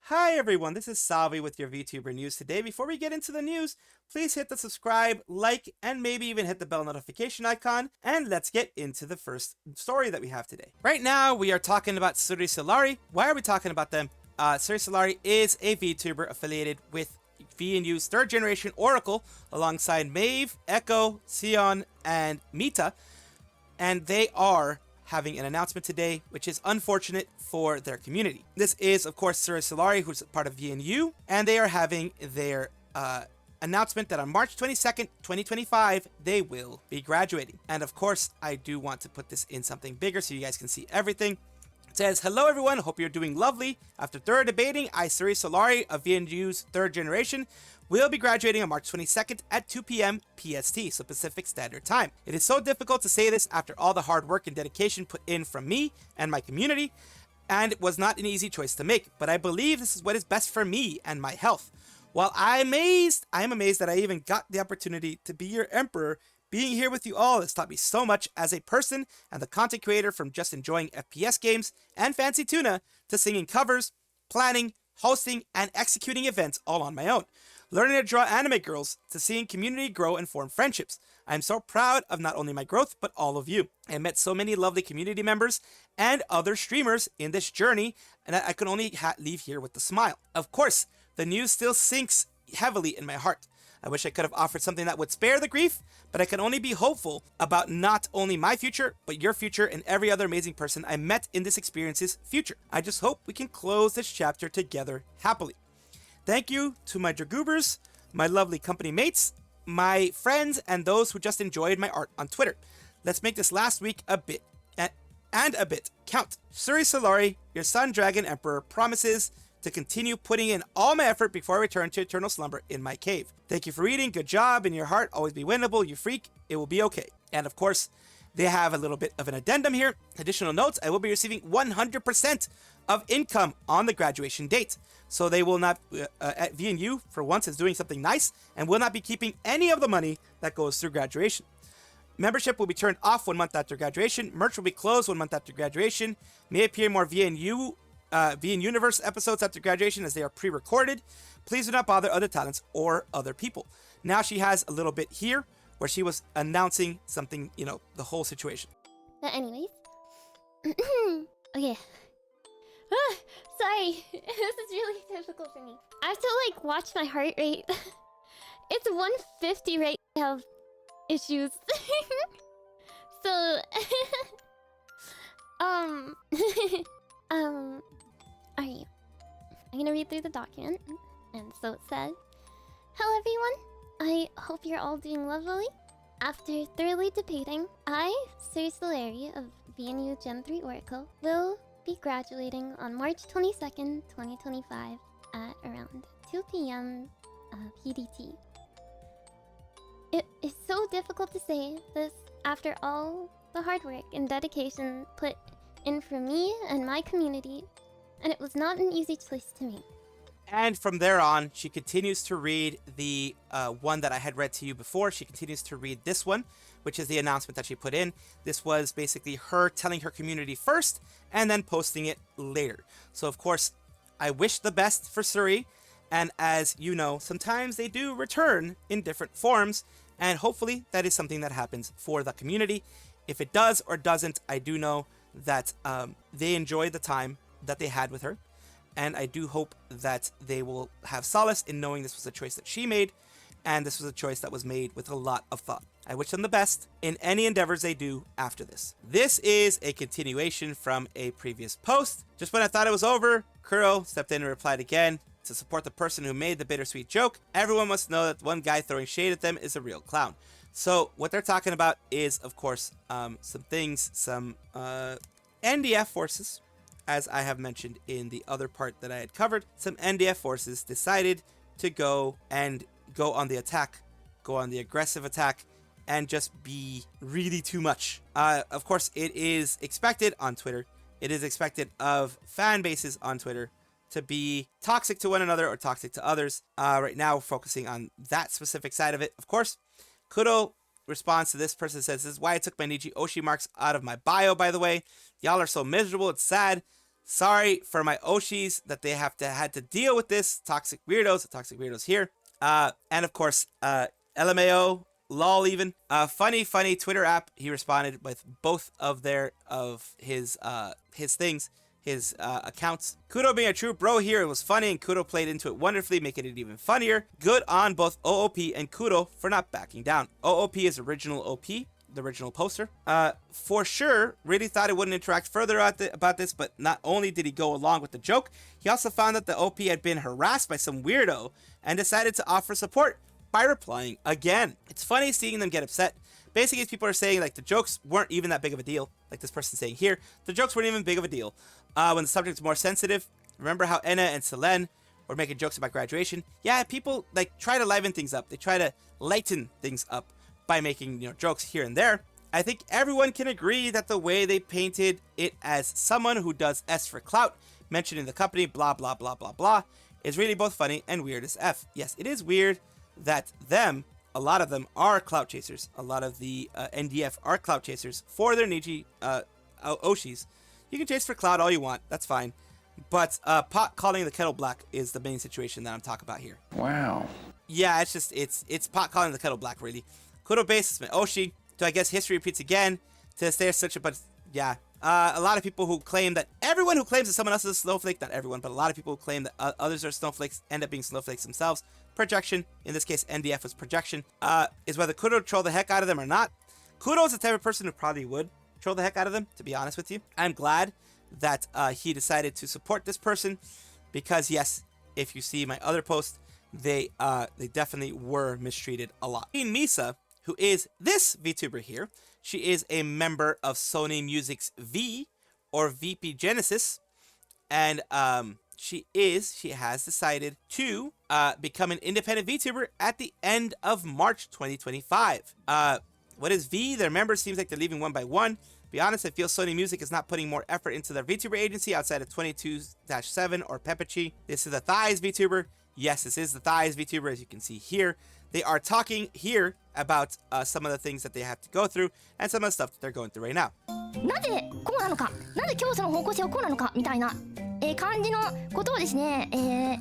Hi everyone, this is Salvi with your VTuber news today. Before we get into the news, please hit the subscribe, like, and maybe even hit the bell notification icon, and let's get into the first story that we have today. Right now, we are talking about Suri. Why are we talking about them? Suri is a VTuber affiliated with VNU's third generation Oracle alongside Maeve, Echo, Sion, and Mita, and they are having an announcement today, which is unfortunate for their community. This is, of course, Suri, who's part of VNU, and they are having their announcement that on March 22nd, 2025, they will be graduating. And of course, I do want to put this in something bigger so you guys can see everything. It says, hello everyone, hope you're doing lovely. After thorough debating, I, Suri of VNU's third generation, will be graduating on March 22nd at 2 p.m. PST, so Pacific Standard Time. It is so difficult to say this after all the hard work and dedication put in from me and my community, and it was not an easy choice to make, but I believe this is what is best for me and my health. While I am amazed that I even got the opportunity to be your emperor. Being here with you all has taught me so much as a person and the content creator, from just enjoying FPS games and fancy tuna to singing covers, planning, hosting, and executing events all on my own. Learning to draw anime girls to seeing community grow and form friendships. I am so proud of not only my growth, but all of you. I met so many lovely community members and other streamers in this journey, and I could only leave here with a smile. Of course, the news still sinks heavily in my heart. I wish I could have offered something that would spare the grief, but I can only be hopeful about not only my future, but your future and every other amazing person I met in this experience's future. I just hope we can close this chapter together happily. Thank you to my Dragubers, my lovely company mates, my friends, and those who just enjoyed my art on Twitter. Let's make this last week a bit count. Suri, your Sun Dragon Emperor, promises to continue putting in all my effort before I return to eternal slumber in my cave. Thank you for reading. Good job. In your heart, always be winnable. You freak. It will be okay. And of course, they have a little bit of an addendum here. Additional notes, I will be receiving 100% of income on the graduation date. So they will not, at VNU, for once, is doing something nice and will not be keeping any of the money that goes through graduation. Membership will be turned off 1 month after graduation. Merch will be closed 1 month after graduation. May appear more VN Universe episodes after graduation as they are pre-recorded. Please do not bother other talents or other people. Now she has a little bit here where she was announcing something, the whole situation. But anyways. Okay. Sorry. This is really difficult for me. I have to watch my heart rate. It's 150 right now. I have issues. So Alright. I'm gonna read through the document. And so it said, hello everyone. I hope you're all doing lovely. After thoroughly debating, I, Suri of VNU Gen 3 Oracle, will be graduating on March 22nd, 2025 at around 2 p.m. PDT. It is so difficult to say this after all the hard work and dedication put in for me and my community, and it was not an easy choice to make. And from there on, she continues to read the one that I had read to you before. She continues to read this one, which is the announcement that she put in. This was basically her telling her community first and then posting it later. So, of course, I wish the best for Suri. And as you know, sometimes they do return in different forms. And hopefully that is something that happens for the community. If it does or doesn't, I do know that they enjoyed the time that they had with her. And I do hope that they will have solace in knowing this was a choice that she made, and this was a choice that was made with a lot of thought. I wish them the best in any endeavors they do after this. This is a continuation from a previous post. Just when I thought it was over, Kuro stepped in and replied again to support the person who made the bittersweet joke. Everyone must know that one guy throwing shade at them is a real clown. So what they're talking about is, of course, some NDF forces. As I have mentioned in the other part that I had covered, some NDF forces decided to go on the attack, go on the aggressive attack, and just be really too much. Of course, it is expected on Twitter. It is expected of fan bases on Twitter to be toxic to one another or toxic to others. Right now, we're focusing on that specific side of it. Of course, Kudo responds to this person, says, this is why I took my Niji Oshi marks out of my bio, by the way. Y'all are so miserable, it's sad. Sorry for my Oshis that they had to deal with this. Toxic weirdos, the toxic weirdos here. And of course, LMAO, lol even. Funny Twitter app. He responded with both of his things, his accounts. Kudo being a true bro here, it was funny, and Kudo played into it wonderfully, making it even funnier. Good on both OOP and Kudo for not backing down. OOP is original OP, the original poster. For sure, really thought it wouldn't interact further about this, but not only did he go along with the joke, he also found that the OP had been harassed by some weirdo and decided to offer support by replying again. It's funny seeing them get upset. Basically, people are saying like the jokes weren't even that big of a deal. Like this person saying here, the jokes weren't even big of a deal. When the subject is more sensitive. Remember how Enna and Selene were making jokes about graduation? Yeah, people like try to liven things up. They try to lighten things up by making, jokes here and there. I think everyone can agree that the way they painted it as someone who does S for clout, mentioning the company, blah, blah, blah, blah, blah, is really both funny and weird as F. Yes, it is weird that a lot of them are clout chasers. A lot of the NDF are clout chasers for their Niji Oshis. You can chase for clout all you want. That's fine. But pot calling the kettle black is the main situation that I'm talking about here. Wow. Yeah, it's pot calling the kettle black, really. Kudo base is my Oshi. So I guess history repeats again. To stay such a, but yeah. A lot of people who claim that everyone who claims that someone else is a snowflake, not everyone, but a lot of people who claim that others are snowflakes end up being snowflakes themselves. Projection, in this case NDF was projection, is whether Kudo troll the heck out of them or not. Kudo is the type of person who probably would troll the heck out of them, to be honest with you. I'm glad that he decided to support this person because yes, if you see my other post, they definitely were mistreated a lot. Queen Misa, who is this VTuber here, she is a member of Sony Music's Vee or VP Genesis, and she has decided to become an independent VTuber at the end of March 2025. What is V? Their members seems like they're leaving one by one. To be honest, I feel Sony Music is not putting more effort into their VTuber agency outside of 22-7 or Pepechi. This is the Thighs VTuber. Yes, this is the Thighs VTuber, as you can see here. They are talking here about some of the things that they have to go through and some of the stuff that they're going through right now. なぜこうなのか、なぜ教祖の方向性はこうなのかみたいな、感じのことをですね、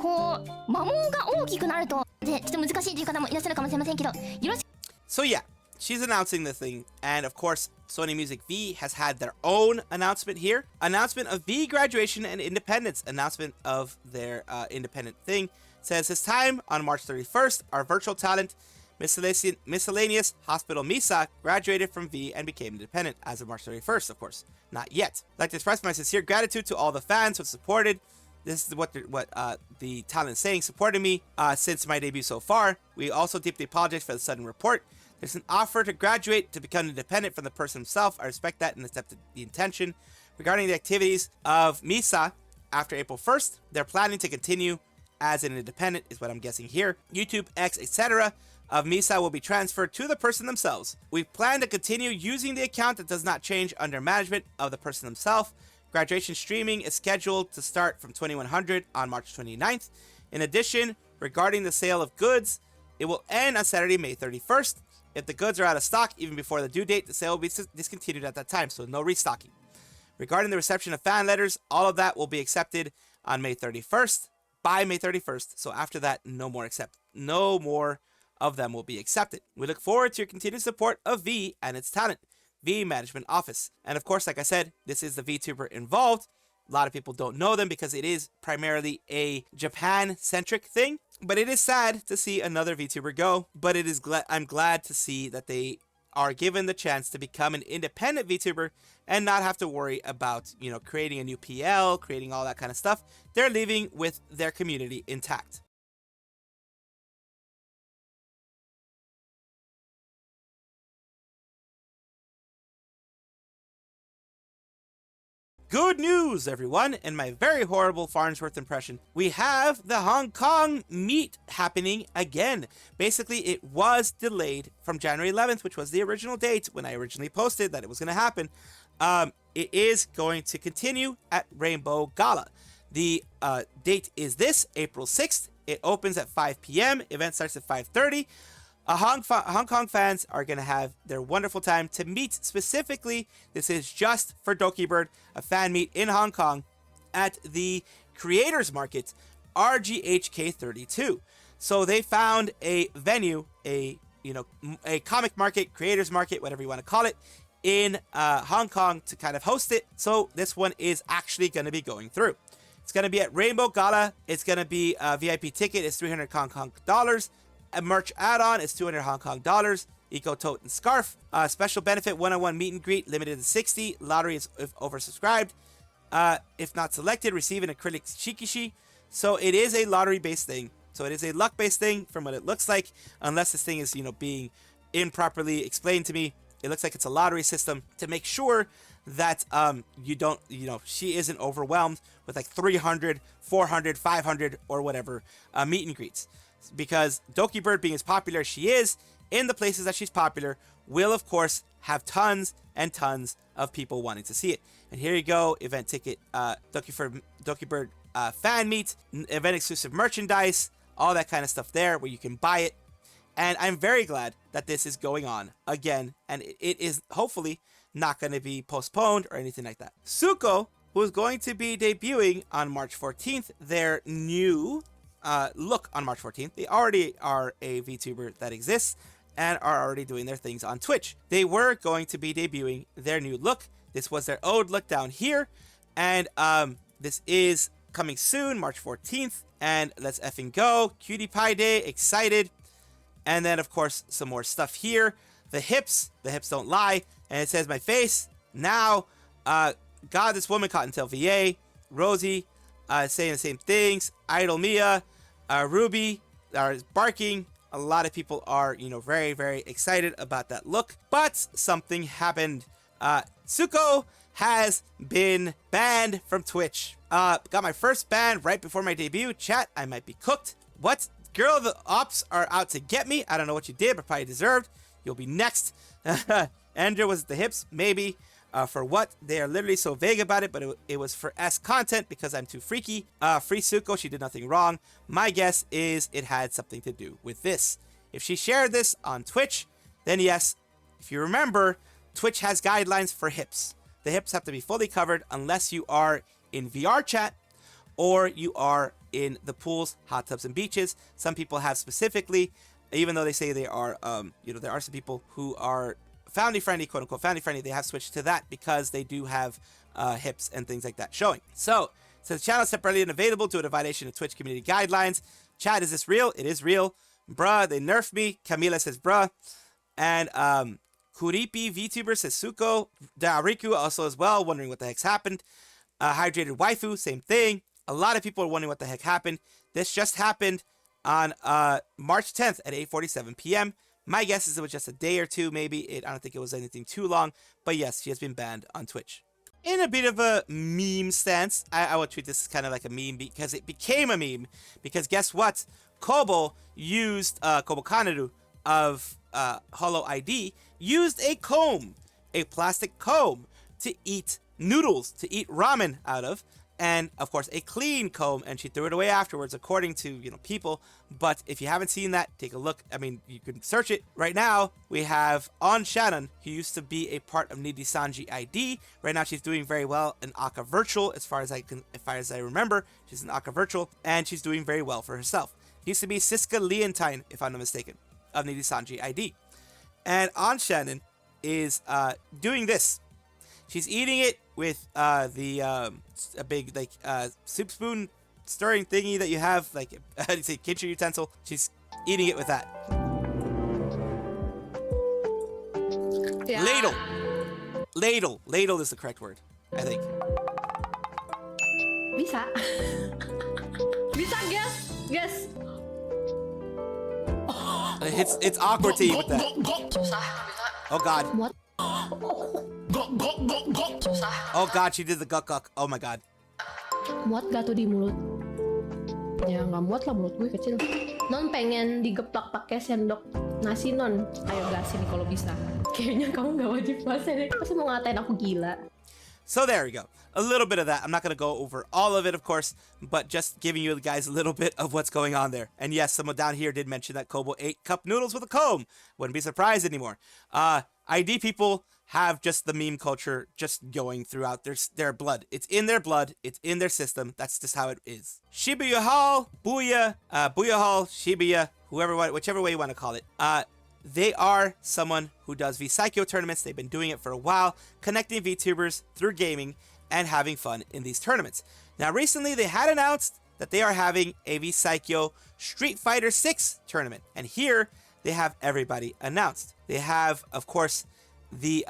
こう摩耗が大きくなるとでちょっと難しいという方もいらっしゃるかもしれませんけど、よろしく。So yeah, she's announcing the thing, and of course, Sony Music Vee has had their own announcement here. Announcement of V graduation and independence. Announcement of their independent thing. Says this time on March 31st, our virtual talent, miscellaneous Hospital Misa, graduated from V and became independent as of March 31st, of course. Not yet. I'd like to express my sincere gratitude to all the fans who have supported. This is what the talent is saying, supported me since my debut so far. We also deeply apologize for the sudden report. There's an offer to graduate to become independent from the person himself. I respect that and accept the intention. Regarding the activities of Misa after April 1st, they're planning to continue as an independent, is what I'm guessing here. YouTube, X, etc. of Misa will be transferred to the person themselves. We plan to continue using the account that does not change under management of the person themselves. Graduation streaming is scheduled to start from 2100 on March 29th. In addition, regarding the sale of goods, it will end on Saturday, May 31st. If the goods are out of stock even before the due date, the sale will be discontinued at that time, so no restocking. Regarding the reception of fan letters, all of that will be accepted on May 31st. By May 31st, so after that, no more of them will be accepted. We look forward to your continued support of V and its talent, V Management Office. And of course, like I said, this is the VTuber involved. A lot of people don't know them because it is primarily a Japan-centric thing. But it is sad to see another VTuber go. But I'm glad to see that they are given the chance to become an independent VTuber and not have to worry about, creating a new PL, creating all that kind of stuff. They're leaving with their community intact. Good news, everyone! In my very horrible Farnsworth impression, we have the Hong Kong meet happening again. Basically, it was delayed from January 11th, which was the original date when I originally posted that it was going to happen. It is going to continue at Rainbow Gala. The date is this, April 6th. It opens at 5 p.m. Event starts at 5:30. Hong Kong fans are going to have their wonderful time to meet specifically. This is just for Dokibird, a fan meet in Hong Kong at the Creators Market, RGHK 32. So they found a venue, a comic market, creators market, whatever you want to call it, in Hong Kong to kind of host it. So this one is actually going to be going through. It's going to be at Rainbow Gala. It's going to be a VIP ticket. It's 300 Hong Kong dollars. A merch add-on is 200 Hong Kong dollars. Eco tote and scarf. Special benefit one-on-one meet and greet, limited to 60. Lottery is if oversubscribed. If not selected, receive an acrylic shikishi. So it is a lottery-based thing. So it is a luck-based thing from what it looks like, unless this thing is, being improperly explained to me. It looks like it's a lottery system to make sure that she isn't overwhelmed with like 300, 400, 500 or whatever meet and greets. Because Dokibird, being as popular as she is, in the places that she's popular, will of course have tons and tons of people wanting to see it. And here you go, event ticket, Dokibird fan meet, event exclusive merchandise, all that kind of stuff there where you can buy it. And I'm very glad that this is going on again, and it is hopefully not going to be postponed or anything like that. Suko, who is going to be debuting on March 14th, their new look on March 14th. They already are a VTuber that exists and are already doing their things on Twitch. They were going to be debuting their new look. This was their old look down here, and this is coming soon, March 14th, and let's effing go. Cutie Pie Day, excited. And then, of course, some more stuff here. The hips don't lie. And it says, my face, now, God, this woman, Cottontail VA, Rosie, saying the same things. Idol Mia, Ruby are barking. A lot of people are, very, very excited about that look. But something happened. Suko has been banned from Twitch. Got my first ban right before my debut. Chat, I might be cooked. What? Girl, the ops are out to get me. I don't know what you did, but probably deserved. You'll be next. Andrew was the hips, maybe. For what? They are literally so vague about it, but it was for S content because I'm too freaky. Free Suko, she did nothing wrong. My guess is it had something to do with this. If she shared this on Twitch, then yes. If you remember, Twitch has guidelines for hips. The hips have to be fully covered unless you are in VR chat or you are in the pools, hot tubs, and beaches. Some people have specifically, even though they say they are, there are some people who are family friendly, quote unquote family friendly, they have switched to that because they do have hips and things like that showing. So the channel is separately unavailable due to violation of Twitch community guidelines. Chat, is this real? It is real. Bruh, they nerfed me. Camila says bruh. And Kuripi VTuber says Suko. Dariku also as well, wondering what the heck's happened. Hydrated Waifu, same thing. A lot of people are wondering what the heck happened. This just happened on March 10th at 8:47 p.m. My guess is it was just a day or two, maybe. I don't think it was anything too long. But yes, she has been banned on Twitch. In a bit of a meme stance, I will treat this as kind of like a meme because it became a meme. Because guess what? Kobo used, Kobo Kanaru of Holo ID, used a comb, a plastic comb, to eat noodles, to eat ramen out of. And of course a clean comb, and she threw it away afterwards, according to people. But if you haven't seen that, take a look. I mean, you can search it right now. We have Onshannon, who used to be a part of Nijisanji ID. Right now she's doing very well in Aka Virtual, as far as I remember. She's in Aka Virtual, and she's doing very well for herself. Used to be Siska Leontine, if I'm not mistaken, of Nijisanji ID. And Onshannon is doing this. She's eating it with a big soup spoon stirring thingy that you have, like it's a kitchen utensil. She's eating it with that. Yeah. Ladle is the correct word, I think. Bisa. Bisa, guess. It's awkward to eat with that. Oh god. What? Oh god, she did the guk. Oh my god. Muat gak tuh di mulut? Ya nggak muat lah, mulut gue kecil. Non pengen digeplak pakai sendok nasi, Non. Ayo gasin kalau bisa. Kayaknya kamu nggak wajib puasa deh. Pasti mau ngatain aku gila. So there we go. A little bit of that. I'm not going to go over all of it, of course, but just giving you guys a little bit of what's going on there. And yes, someone down here did mention that Kobo ate cup noodles with a comb. Wouldn't be surprised anymore. ID people have just the meme culture just going throughout their blood. It's in their blood. It's in their system. That's just how it is. ShibuyaHAL, BuyaHAL, Shibuya, whichever way you want to call it. They are someone who does V-Sekai tournaments. They've been doing it for a while, connecting VTubers through gaming and having fun in these tournaments. Now, recently they had announced that they are having a V-Sekai Streetfighter 6 tournament. And here they have everybody announced. They have, of course, the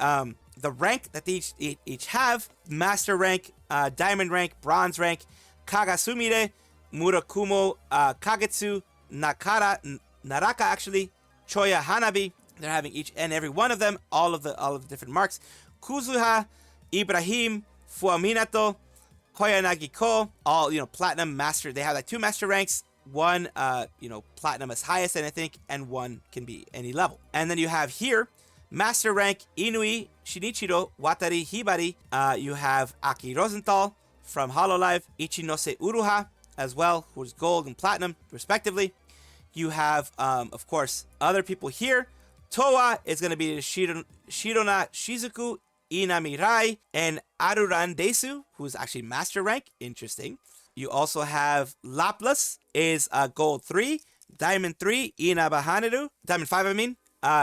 rank that they each have: Master rank, Diamond rank, Bronze rank, Kagasumire, Murakumo, Kagetsu, Naraka actually, Choya Hanabi. They're having each and every one of them, all of the different marks. Kuzuha, Ibrahim, Fuaminato, Koyanagi Ko, all platinum master. They have like 2 master ranks, one platinum as highest, and I think, and one can be any level. And then you have here master rank Inui, Shinichiro, Watari Hibari. You have Aki Rosenthal from Hololive, Ichinose Uruha as well, who's gold and platinum respectively. You have, of course, other people here. Towa is going to be Shirona Shizuku, Inami Rai, and Aruran Desu, who's actually master rank. Interesting. You also have Laplace is gold 3, diamond 3, Inaba Haneru, diamond 5 I mean.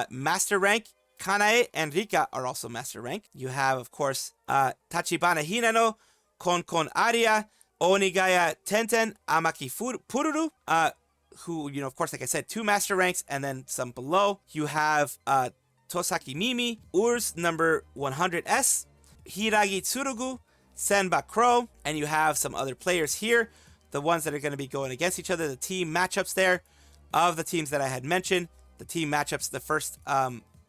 Master rank Kanae and Rika are also master rank. You have, of course, Tachibana Hinano, Konkon Aria, Onigaya Tenten, Amaki Pururu, who, of course, like I said, 2 master ranks and then some below. You have Tosaki Mimi, Urs number 100S, Hiragi Tsurugu, Senba Crow, and you have some other players here, the ones that are going to be going against each other, the team matchups there of the teams that I had mentioned, the team matchups, the first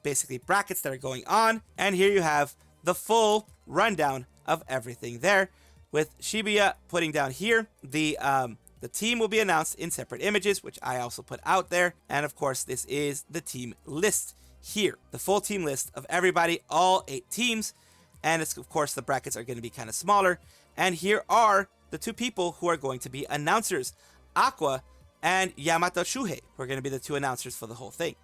basically brackets that are going on. And here you have the full rundown of everything there, with Shibuya putting down here the team will be announced in separate images, which I also put out there. And of course, this is the team list here, the full team list of everybody, all 8 teams. And it's, of course, the brackets are going to be kind of smaller. And here are the 2 people who are going to be announcers, Aqua and Yamato Shuhei, who are going to be the 2 announcers for the whole thing.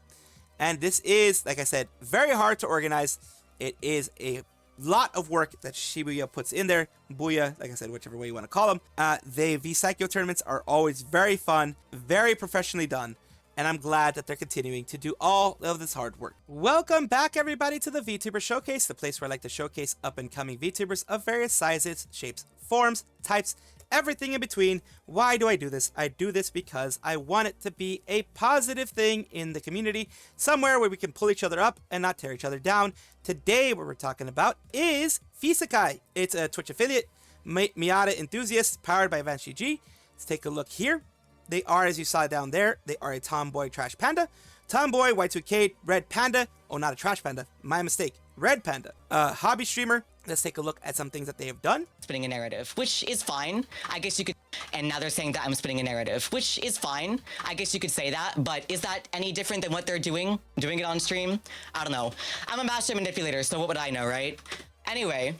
And this is, like I said, very hard to organize. It is a lot of work that Shibuya puts in there. Buya, like I said, whichever way you want to call them. The V-Sekai tournaments are always very fun, very professionally done. And I'm glad that they're continuing to do all of this hard work. Welcome back, everybody, to the VTuber Showcase, the place where I like to showcase up-and-coming VTubers of various sizes, shapes, forms, types, everything in between. Why do I do this? I do this because I want it to be a positive thing in the community, somewhere where we can pull each other up and not tear each other down. Today, what we're talking about is Pheesekai. It's a Twitch affiliate, Miata enthusiast, powered by Vanshi G. Let's take a look here. They are, as you saw down there, they are a tomboy trash panda. Tomboy, Y2K, red panda. Oh, not a trash panda. My mistake. Red panda. Hobby streamer. Let's take a look at some things that they have done. Spinning a narrative, which is fine. I guess you could, and now they're saying that I'm spinning a narrative, which is fine. I guess you could say that, but is that any different than what they're doing it on stream? I don't know. I'm a master manipulator, so what would I know, right? Anyway.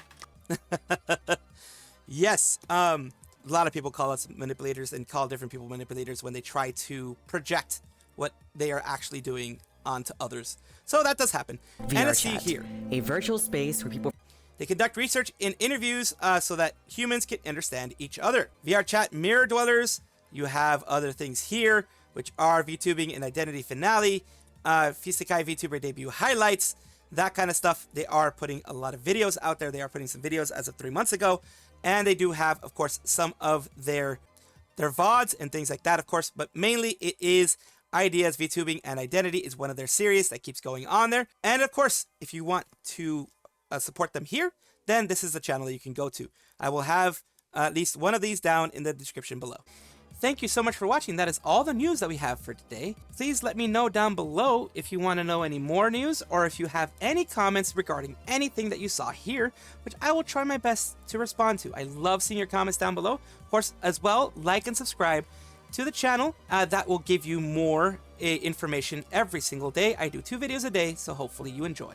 Yes, a lot of people call us manipulators and call different people manipulators when they try to project what they are actually doing onto others. So that does happen. VR and let's see chat, here. a virtual space where people... They conduct research in interviews so that humans can understand each other. VR chat mirror dwellers. You have other things here, which are VTubing and Identity Finale, Pheesekai VTuber debut highlights, that kind of stuff. They are putting a lot of videos out there. They are putting some videos as of 3 months ago. And they do have, of course, some of their VODs and things like that, of course. But mainly it is Ideas, VTubing, and Identity is one of their series that keeps going on there. And of course, if you want to support them here, then this is the channel that you can go to. I will have at least one of these down in the description below. Thank you so much for watching. That is all the news that we have for today. Please let me know down below if you want to know any more news or if you have any comments regarding anything that you saw here, which I will try my best to respond to. I love seeing your comments down below. Of course, as well, like and subscribe to the channel. That will give you more information every single day. I do 2 videos a day, so hopefully you enjoy.